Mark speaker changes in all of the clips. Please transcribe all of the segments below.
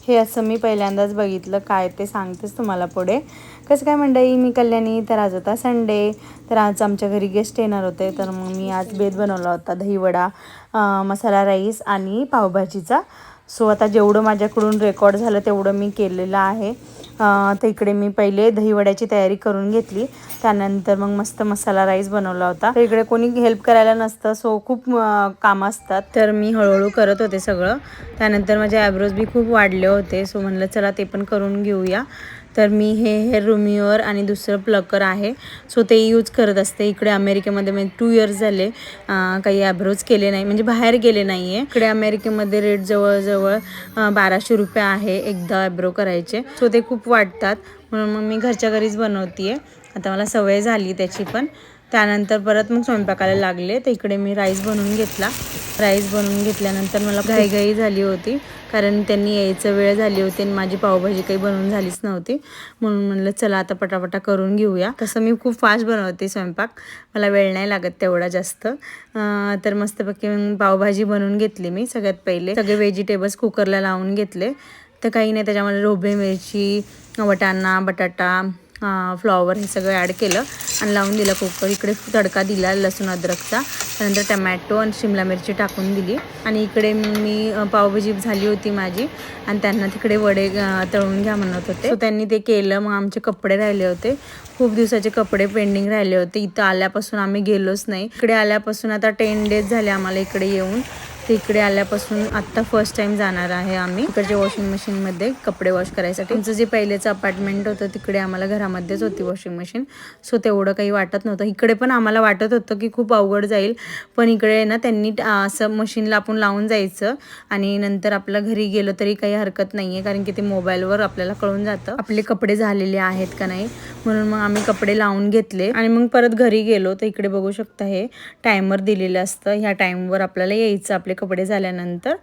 Speaker 1: हे असं मी पहिल्यांदाच बघितलं, काय ते सांगतेच तुम्हाला पुढे. कसं काय मंडळी, मी कल्याणी. तर आज होता संडे, तर आज आमच्या घरी गेस्ट येणार होते, तर मग मी आज बेत बनवला होता, दहीवडा, मसाला राईस आणि पावभाजीचा. सो आता जेवढं माझ्याकडून रेकॉर्ड झालं तेवढं मी केलेलं आहे. तर इकडे मी पहिले दहीवड्याची तयारी करून घेतली, त्यानंतर मग मस्त मसाला राईस बनवला होता. तर इकडे कोणी हेल्प करायला नसतं, सो खूप कामं असतात, तर मी हळूहळू करत होते सगळं. त्यानंतर माझे ॲब्रोज बी खूप वाढले होते, सो म्हणलं चला ते पण करून घेऊया. तर मी हे हेअर रिम्यूअर आणि दुसरं प्लकर आहे, सो ते यूज करत असते. इकडे अमेरिकेमध्ये मी 2 इयर्स झाले काही ॲब्रोज केले नाही, म्हणजे बाहेर गेले नाही आहे. इकडे अमेरिकेमध्ये रेट जवळजवळ 1200 रुपये आहे एकदा ॲब्रो करायचे, सो ते खूप वाटतात. म्हणून मग मी घरच्या घरीच बनवते आहे. आता मला सवय झाली त्याची पण. त्यानंतर परत मग स्वयंपाकाला लागले, तर इकडे मी राईस बनवून घेतला. राईस बनवून घेतल्यानंतर मला घाईघाई झाली होती, कारण त्यांनी यायचं वेळ झाली होती आणि माझी पावभाजी काही बनवून झालीच नव्हती. म्हणून म्हणलं चला आता पटापटा करून घेऊया. तसं मी खूप फास्ट बनवते स्वयंपाक, मला वेळ नाही लागत तेवढा जास्त. तर मस्तपैकी पावभाजी बनवून घेतली मी. सगळ्यात पहिले सगळे व्हेजिटेबल्स कुकरला लावून घेतले. तर काही नाही, त्याच्यामध्ये ढोबळी मिरची, वाटाणा, बटाटा, फ्लॉवर हे सगळं ॲड केलं आणि लावून दिलं कुकर. इकडे तडका दिला लसूण अद्रकचा, त्यानंतर टमॅटो आणि शिमला मिरची टाकून दिली. आणि इकडे मी पावभाजी झाली होती माझी, आणि त्यांना तिकडे वडे तळून घ्या म्हणत होते, सो त्यांनी ते केलं. मग आमचे कपडे राहिले होते, खूप दिवसाचे कपडे पेंडिंग राहिले होते. इथं आल्यापासून आम्ही गेलोच नाही. इकडे आल्यापासून आता 10 डेज झाले आम्हाला इकडे येऊन. तर इकडे आल्यापासून आत्ता फर्स्ट टाईम जाणार आहे आम्ही इकडच्या वॉशिंग मशीनमध्ये कपडे वॉश करायसाठी. आमचं जे पहिलेचं अपार्टमेंट होतं तिकडे आम्हाला घरामध्येच होती वॉशिंग मशीन, सो तेवढं काही वाटत नव्हतं. इकडे पण आम्हाला वाटत होतं की खूप अवघड जाईल, पण इकडे ना त्यांनी असं मशीनला आपण लावून जायचं आणि नंतर आपल्या घरी गेलो तरी काही हरकत नाही आहे, कारण की ते मोबाईलवर आपल्याला कळून जातं आपले कपडे झालेले आहेत का नाही. म्हणून मग आम्ही कपडे लावून घेतले आणि मग परत घरी गेलो. तर इकडे बघू शकता हे टायमर दिलेलं असतं, ह्या टाईमवर आपल्याला यायचं आपले कपडे झाल्यानंतर.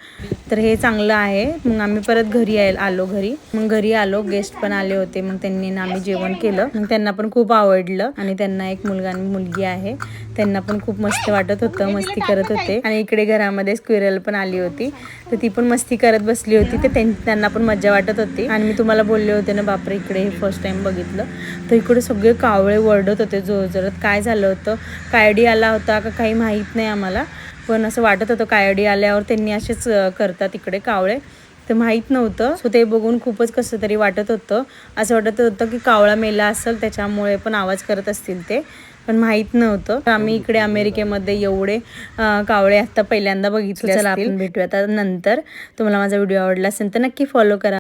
Speaker 1: तर हे चांगलं आहे. मग आम्ही परत घरी आलो. मग घरी आलो, गेस्ट पण आले होते, मग त्यांनी ना आम्ही जेवण केलं. मग त्यांना पण खूप आवडलं आणि त्यांना एक मुलगा आणि मुलगी आहे, त्यांना पण खूप मस्त वाटत होतं, मस्ती करत होते. आणि इकडे घरामध्ये स्क्विरल पण आली होती, तर ती पण मस्ती करत बसली होती. तर त्यांना पण मजा वाटत होती. आणि मी तुम्हाला बोलले होते ना, बापरे इकडे हे फर्स्ट टाईम बघितलं, तर इकडे सगळे कावळे वरडत होते जोरजोरात. काय झालं होतं, कायडी आला होता का काही माहीत नाही आम्हाला, पण असं वाटत होतं कायडी आल्यावर त्यांनी असेच करतात इकडे कावळे, तर माहीत नव्हतं. सो ते बघून खूपच कसं तरी वाटत होतं. असं वाटत होतं की कावळा मेला असेल त्याच्यामुळे पण आवाज करत असतील ते, पण माहीत नव्हतं. आम्ही इकडे अमेरिकेमध्ये एवढे कावळे आता पहिल्यांदा बघितले. चला आपण भेटूया आता नंतर. तुम्हाला माझा व्हिडिओ आवडला असेल तर नक्की फॉलो करा.